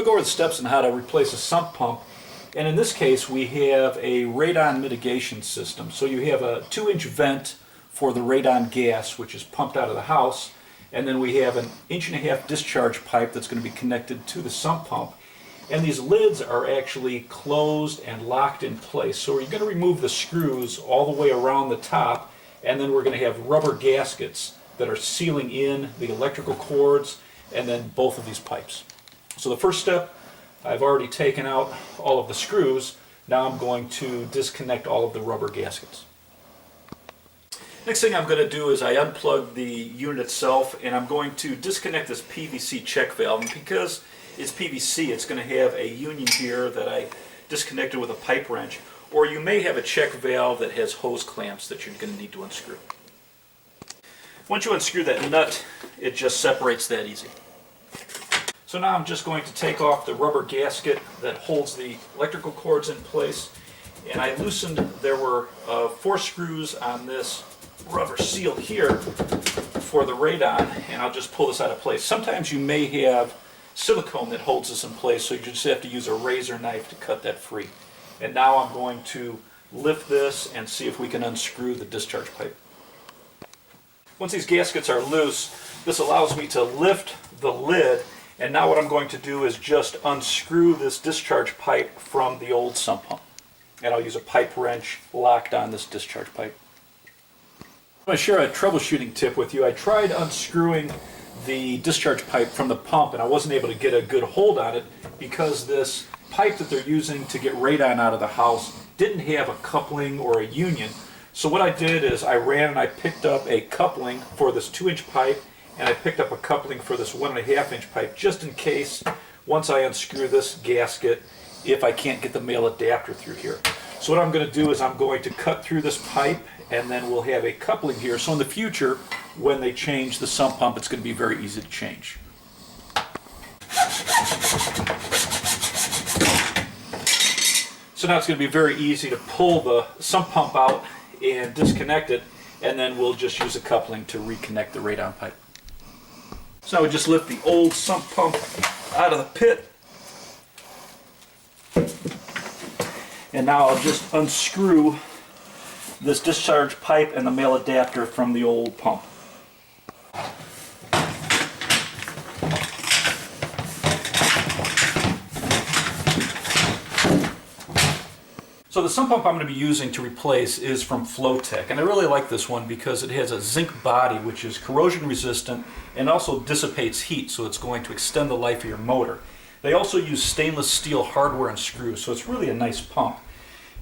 I'll go over the steps on how to replace a sump pump. And in this case, we have a radon mitigation system. So you have a 2-inch vent for the radon gas, which is pumped out of the house. And then we have an 1.5 inch discharge pipe that's going to be connected to the sump pump. And these lids are actually closed and locked in place. So you're going to remove the screws all the way around the top, and then we're going to have rubber gaskets that are sealing in the electrical cords and then both of these pipes. So the first step, I've already taken out all of the screws. Now I'm going to disconnect all of the rubber gaskets. Next thing I'm going to do is I unplug the unit itself, and I'm going to disconnect this PVC check valve. And because it's PVC, it's going to have a union here that I disconnected with a pipe wrench, or you may have a check valve that has hose clamps that you're going to need to unscrew. Once you unscrew that nut, it just separates that easy. So now I'm just going to take off the rubber gasket that holds the electrical cords in place, and I loosened, there were 4 screws on this rubber seal here for the radon, and I'll just pull this out of place. Sometimes you may have silicone that holds this in place, so you just have to use a razor knife to cut that free. And now I'm going to lift this and see if we can unscrew the discharge pipe. Once these gaskets are loose, this allows me to lift the lid, and now what I'm going to do is just unscrew this discharge pipe from the old sump pump. And I'll use a pipe wrench locked on this discharge pipe. I'm going to share a troubleshooting tip with you. I tried unscrewing the discharge pipe from the pump, and I wasn't able to get a good hold on it because this pipe that they're using to get radon out of the house didn't have a coupling or a union. So what I did is I ran and I picked up a coupling for this 2-inch pipe, and I picked up a coupling for this 1.5-inch pipe, just in case, once I unscrew this gasket, if I can't get the male adapter through here. So what I'm going to do is I'm going to cut through this pipe, and then we'll have a coupling here. So in the future, when they change the sump pump, it's going to be very easy to change. So now it's going to be very easy to pull the sump pump out and disconnect it, and then we'll just use a coupling to reconnect the radon pipe. So now we just lift the old sump pump out of the pit, and now I'll just unscrew this discharge pipe and the male adapter from the old pump. So the sump pump I'm going to be using to replace is from Flotec, and I really like this one because it has a zinc body which is corrosion resistant and also dissipates heat, so it's going to extend the life of your motor. They also use stainless steel hardware and screws, so it's really a nice pump.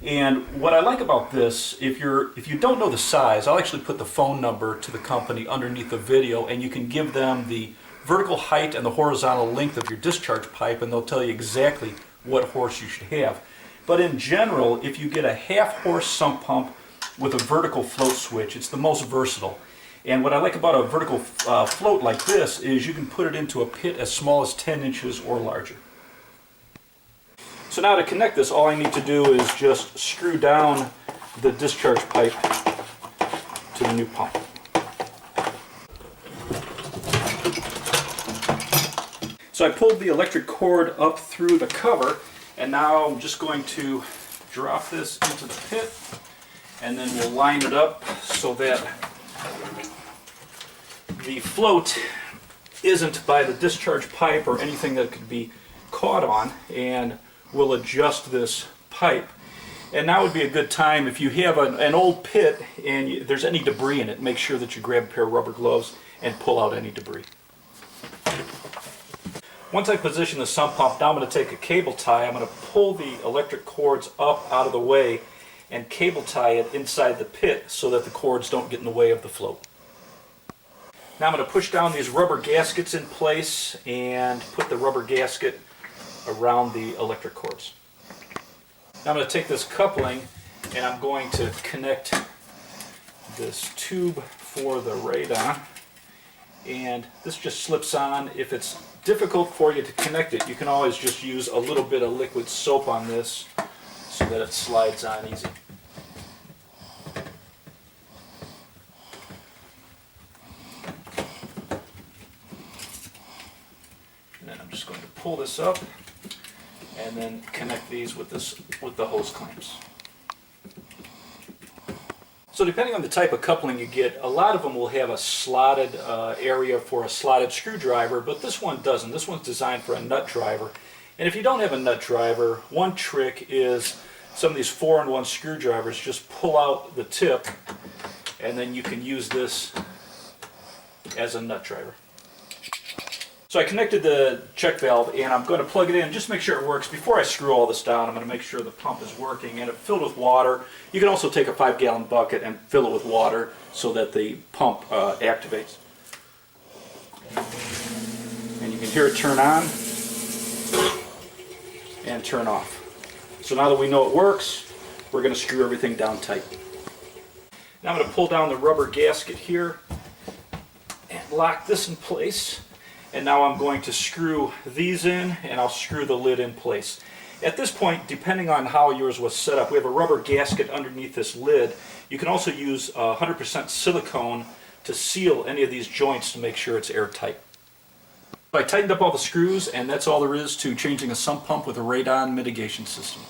And what I like about this, if you don't know the size, I'll actually put the phone number to the company underneath the video, and you can give them the vertical height and the horizontal length of your discharge pipe, and they'll tell you exactly what horse you should have. But in general, if you get a 1/2 horse sump pump with a vertical float switch, it's the most versatile. And what I like about a vertical float like this is you can put it into a pit as small as 10 inches or larger. So now to connect this, all I need to do is just screw down the discharge pipe to the new pump. So I pulled the electric cord up through the cover, and now I'm just going to drop this into the pit, and then we'll line it up so that the float isn't by the discharge pipe or anything that could be caught on, and we'll adjust this pipe. And now would be a good time, if you have an old pit and there's any debris in it, make sure that you grab a pair of rubber gloves and pull out any debris. Once I position the sump pump, now I'm going to take a cable tie. I'm going to pull the electric cords up out of the way and cable tie it inside the pit so that the cords don't get in the way of the float. Now I'm going to push down these rubber gaskets in place and put the rubber gasket around the electric cords. Now I'm going to take this coupling and I'm going to connect this tube for the radon, and this just slips on. If it's difficult for you to connect it, you can always just use a little bit of liquid soap on this so that it slides on easy. And then I'm just going to pull this up and then connect these with the hose clamps. So depending on the type of coupling you get, a lot of them will have a slotted area for a slotted screwdriver, but this one doesn't. This one's designed for a nut driver. And if you don't have a nut driver, one trick is some of these 4-in-1 screwdrivers, just pull out the tip and then you can use this as a nut driver. So I connected the check valve and I'm going to plug it in, just make sure it works. Before I screw all this down, I'm going to make sure the pump is working and it's filled with water. You can also take a 5-gallon bucket and fill it with water so that the pump activates. And you can hear it turn on and turn off. So now that we know it works, we're going to screw everything down tight. Now I'm going to pull down the rubber gasket here and lock this in place. And now I'm going to screw these in, and I'll screw the lid in place. At this point, depending on how yours was set up, we have a rubber gasket underneath this lid. You can also use 100% silicone to seal any of these joints to make sure it's airtight. I tightened up all the screws, and that's all there is to changing a sump pump with a radon mitigation system.